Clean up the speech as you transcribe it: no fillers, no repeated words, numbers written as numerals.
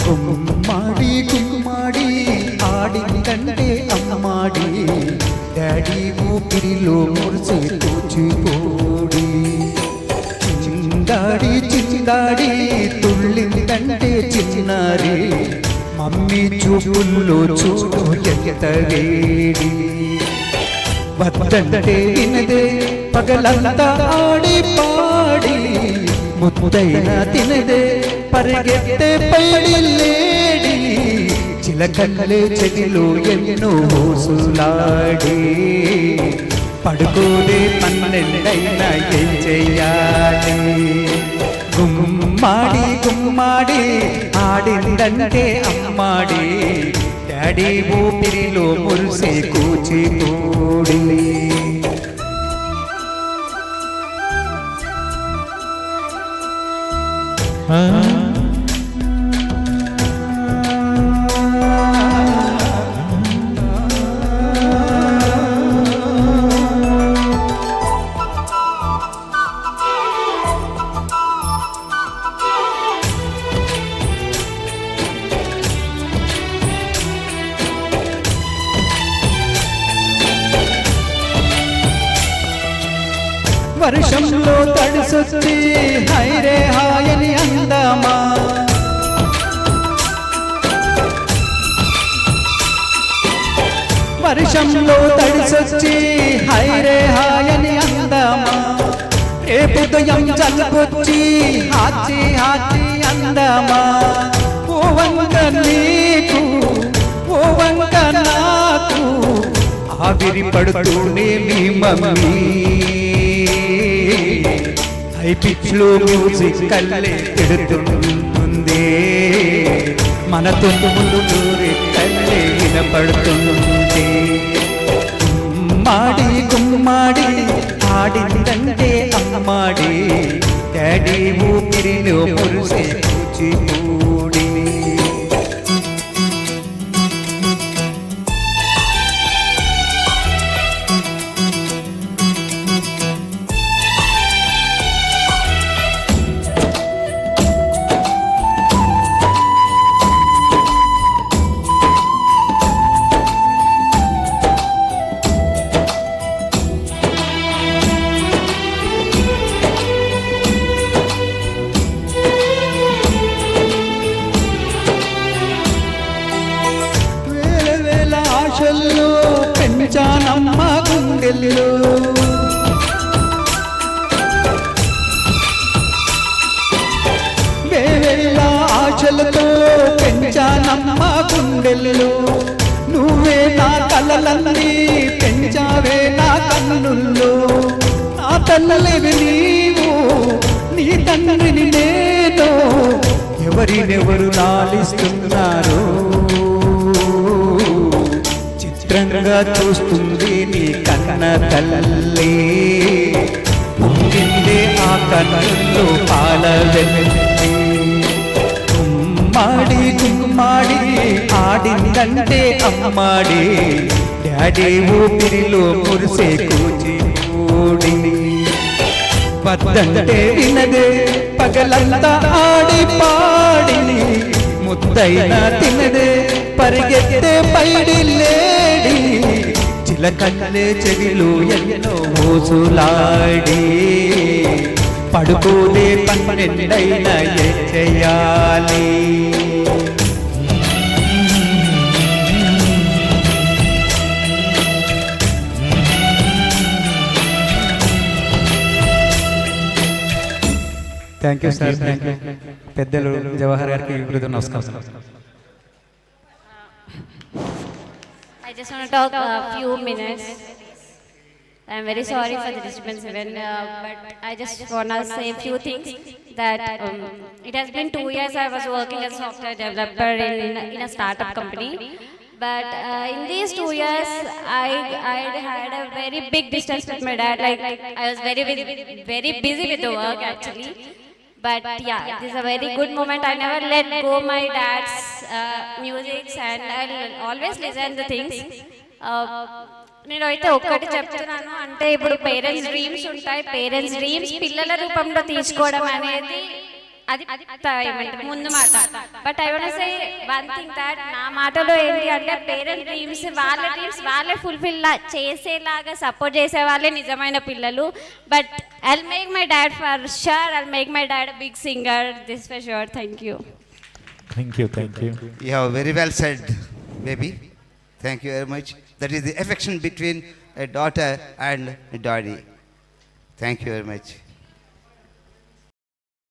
గుమ్మాడి గుమ్మాడి ఆడిందంటే అమ్మాడి డాడీ ఊపిరిలో మురిసే కూచిపోడి చిందాడి చిందాడి తుళ్ళిందంటే చిన్నారి మమ్మీ చూపుల్లో చూడు ఎంత వేడి వద్దంటే వినదే పగలంతా ఆడి పాడి ముద్దైన తినదే పరిగెత్తే పైడి లేడి చిలకల్లే చెవిలో ఎన్నో ఊసులాడి పడుకోదే పన్నెండైనా ఏం చెయ్యాలి గుమ్మాడి గుమ్మాడి ఆడిందంటే అమ్మాడి డాడీ ఊపిరిలో మురిసే కూచిపూడి వర్షంలో తడిసొచ్చి హైరే హాయని అందమా వర్షంలో తడిసొచ్చి హైరే హాయని అందమా రేపు ఉదయం చల్లకొచ్చి హాచి హాచి అందమా ఓ వంక నీకు ఓ వంక నాకు ఆవిరి పడుతూనే మీ మమ్మీ హై పిచ్లో మ్యూజిక్ కల్లే తిడుతుంది మన తుందుములు దూరి కల్లే వినపడుతుంది గుమ్మాడి గుమ్మాడి ఆడిందంటే అమ్మాడి డాడీ ఊపిరిలో మురిసే కూచిపూడి పెంచానమ్మ గుండెల్లో వేవేళ ఆశలతో పెంచానమ్మ గుండెల్లో నువ్వే నా కలలన్నీ పెంచావే నా కన్నుల్లో నా తల్లలేవి నీవు నీ తండ్రిని నేను ఎవరినెవరు లాలిస్తున్నారు చిత్రంగా చూస్తుంది నీ కన్న తల్లి పుట్టిందే ఆ కన్నుల్లో పాల గుమ్మాడి గుమ్మాడి ఆడిందంటే అమ్మాడి డాడీ ఊపిరిలో మురిసే కూచిపూడి వద్దంటే వినదే పగలంతా ఆడి పాడి ముద్దైనా తినదే పరిగెత్తే పైడి లేడి చిలకల్లే చెవిలో ఎన్నో ఊసులాడి పడుకోదే పన్నెండైనా ఏం చెయ్యాలి thank you sir thank you పెద్దలు జవహర్ గారికి విరుద్ధ నమస్కారం I just want to talk a few minutes. I'm very sorry for the disturbance even, but I just want to say a few things that it has been 2 years I was working as a software developer in a startup company, But in these 2 years, I had a very big distance with my dad. Like I was very busy with the work actually. But yeah, this is a very good moment. I never let go my dad's music, and I'll always listen the things. నేను అయితే ఒక్కటి చెప్తున్నాను, అంటే ఇప్పుడు parents dreams ఉంటాయి, parents dreams పిల్లల రూపంలో తీసుకోవడం అనేది అది ఏమంటారు ముందు మాట. But I want say one thing that నా మాటలో ఏంటి అంటే పేరెంట్ డ్రీమ్స్ వాళ్ళే ఫుల్ఫిల్ చేసేలాగా సపోర్ట్ చేసే వాళ్ళే నిజమైన పిల్లలు. But I'll make my dad for sure, I'll make my dad big singer, this for sure. Thank you. Thank you. You have very well said, baby. Thank you very much. That is the affection between a daughter and a daddy. Thank you very much.